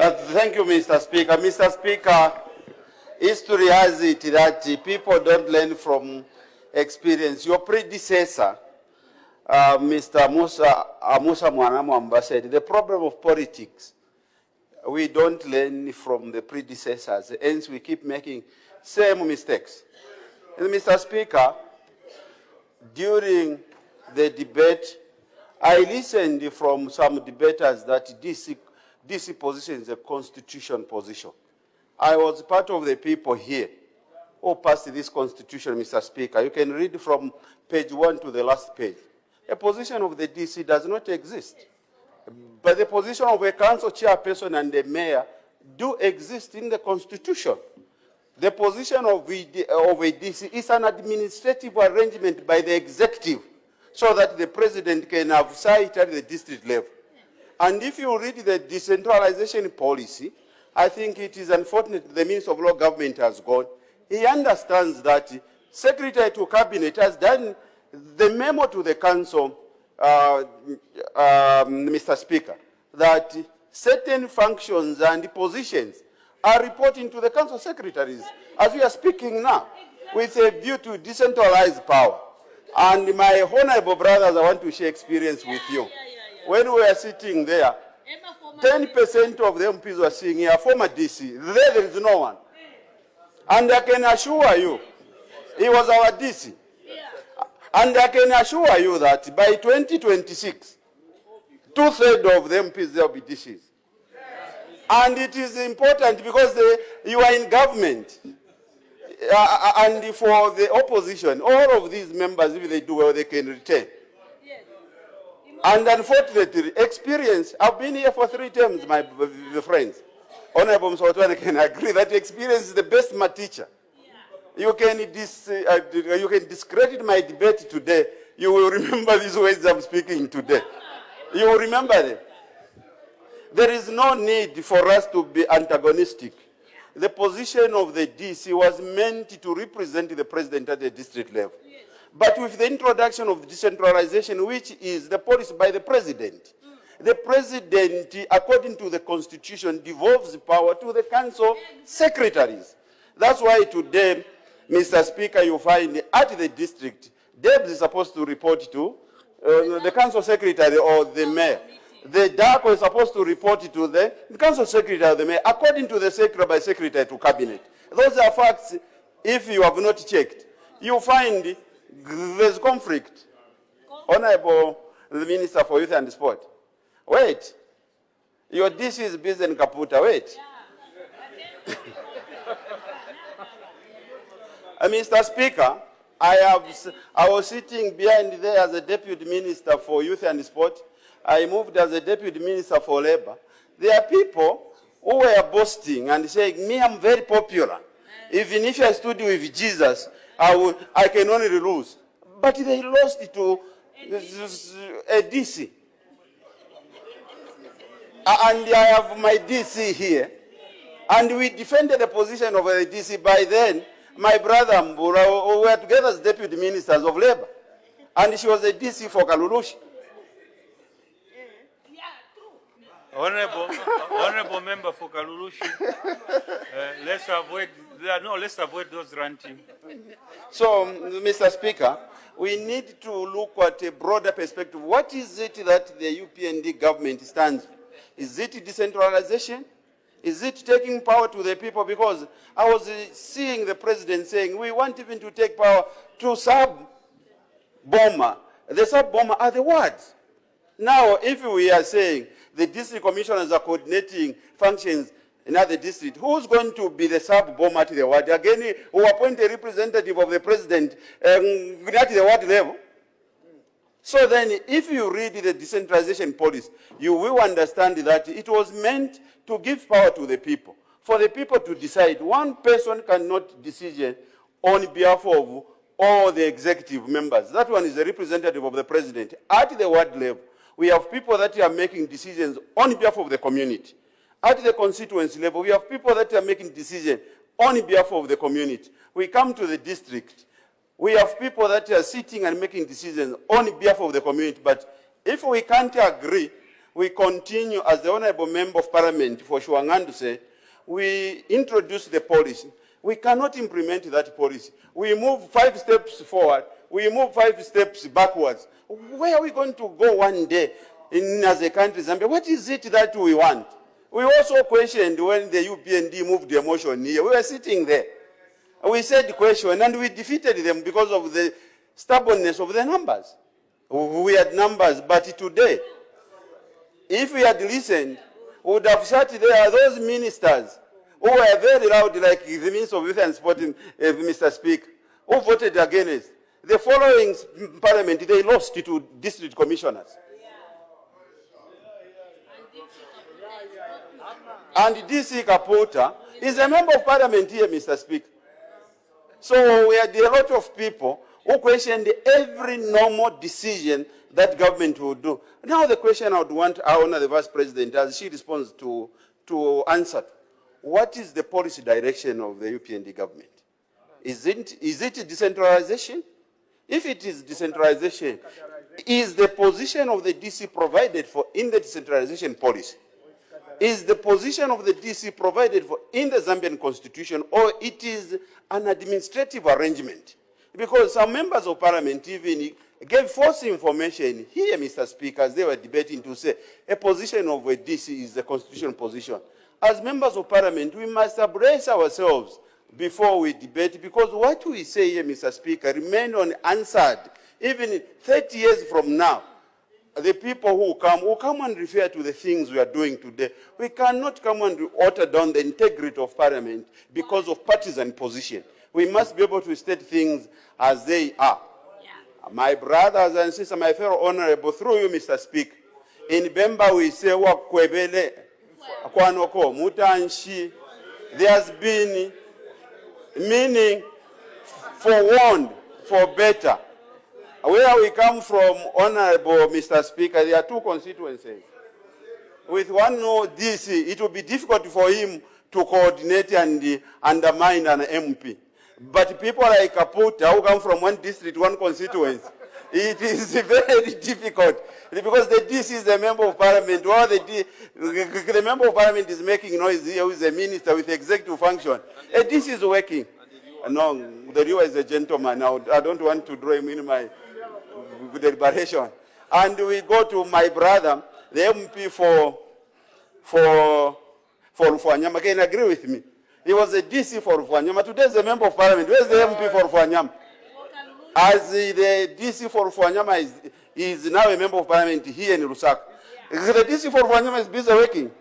Thank you, Mr. Speaker. Mr. Speaker, history has it that people don't learn from experience. Your predecessor, Mr. Musa Mwanamwamba said, the problem of politics, we don't learn from the predecessors, hence we keep making same mistakes. And Mr. Speaker, during the debate, I listened from some debaters that DC position is a constitution position. I was part of the people here who passed this constitution, Mr. Speaker. You can read from page 1 to the last page. A position of the DC does not exist. But the position of a council chairperson and the mayor do exist in the constitution. The position of a DC is an administrative arrangement by the executive so that the president can have sight at the district level. And if you read the decentralization policy, I think it is unfortunate the Minister of Law Government has gone. He understands that Secretary to Cabinet has done the memo to the Council, Mr. Speaker, that certain functions and positions are reporting to the Council Secretaries, as we are speaking now, with a view to decentralize power. And my honorable brothers, I want to share experience with you. When we were sitting there, 10% of the MPs were saying, yeah, former DC. There is no one. And I can assure you, he was our DC. And I can assure you that by 2026, 2/3 of the MPs there will be DCs. And it is important because you are in government. And for the opposition, all of these members, if they do well, they can retain. And unfortunately, experience, I've been here for 3 terms, my friends. Honorable Msotwane can agree that experience is the best teacher. You can discredit my debate today. You will remember these words I'm speaking today. You will remember them. There is no need for us to be antagonistic. The position of the DC was meant to represent the president at the district level. But with the introduction of decentralization, which is the policy by the president, the president, according to the constitution, devolves power to the council secretaries. That's why today, Mr. Speaker, you find at the district, Debs is supposed to report to the council secretary or the mayor. The DACO is supposed to report to the council secretary or the mayor, according to the secretary by secretary to cabinet. Those are facts. If you have not checked, you find there's conflict. Honorable the Minister for Youth and Sport. Wait. Your DC is busy in Kaputa. Wait. Mr. Speaker, I was sitting behind there as a Deputy Minister for Youth and Sport. I moved as a Deputy Minister for Labor. There are people who were boasting and saying, me, I'm very popular. Even if I stood with Jesus, I can only lose. But they lost it to a DC. And I have my DC here. And we defended the position of a DC. By then, my brother Mbura, we were together as Deputy Ministers of Labor. And she was a DC for Kalulushi. Honorable member for Kalulushi, let's avoid those ranting. So, Mr. Speaker, we need to look at a broader perspective. What is it that the UPND government stands for? Is it decentralization? Is it taking power to the people? Because I was seeing the president saying, we want even to take power to sub-bomber. The sub-bomber are the wards. Now, if we are saying the district commissioners are coordinating functions in other districts, who's going to be the sub-bomber to the ward? Again, who appoint a representative of the president at the ward level? So then, if you read the decentralization policy, you will understand that it was meant to give power to the people, for the people to decide. One person cannot decision on behalf of all the executive members. That one is the representative of the president. At the ward level, we have people that are making decisions on behalf of the community. At the constituency level, we have people that are making decisions on behalf of the community. We come to the district. We have people that are sitting and making decisions on behalf of the community. But if we can't agree we continue, as the Honorable Member of Parliament for Shuangandu said, we introduce the policy. We cannot implement that policy. We move 5 steps forward, we move 5 steps backwards. Where are we going to go one day as a country, Zambia? What is it that we want? We also questioned when the UPND moved the motion here. We were sitting there. We said the question and we defeated them because of the stubbornness of the numbers. We had numbers, but today, if we had listened, we would have sat there, those ministers who were very loud, like the Minister of Youth and Sport, Mr. Speaker, who voted against. The following parliament, they lost to district commissioners. And DC Kapota is a member of parliament here, Mr. Speaker. So we had a lot of people who questioned every normal decision that government would do. Now the question I would want our Honour the Vice President, as she responds to answer, what is the policy direction of the UPND government? Is it decentralization? If it is decentralization, is the position of the DC provided for in the decentralization policy? Is the position of the DC provided for in the Zambian constitution, or it is an administrative arrangement? Because some members of parliament even gave false information here, Mr. Speaker, as they were debating to say a position of a DC is the constitutional position. As members of parliament, we must brace ourselves before we debate, because what we say here, Mr. Speaker, remain unanswered. Even 30 years from now, the people who come and refer to the things we are doing today. We cannot come and water down the integrity of parliament because of partisan position. We must be able to state things as they are. Yeah. My brothers and sisters, my fellow honorable, through you, Mr. Speaker, in Bemba we say, Wakwebele, Kwanoko, Mutanshi, there's been meaning for want, for better. Where we come from, Honorable Mr. Speaker, there are 2 constituencies. With one DC, it will be difficult for him to coordinate and undermine an MP. But people like Kaputa, who come from one district, one constituency, it is very difficult. Because the DC is a member of parliament, or the member of parliament is making noise here with a minister with executive function. And this is working. No, the Rio is a gentleman now. I don't want to draw him in my deliberation. And we go to my brother, the MP for Rufanyama. Can you agree with me? He was a DC for Rufanyama. Today is a member of parliament. Where's the MP for Rufanyama? As the DC for Rufanyama is now a member of parliament here in Lusaka. The DC for Rufanyama is busy working.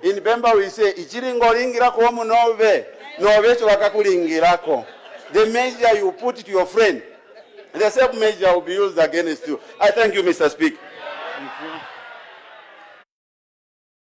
In Bemba we say, Ichiringolingirako omu nove, novecho wakakulingirako. The measure you put to your friend, the same measure will be used against you. I thank you, Mr. Speaker. Thank you.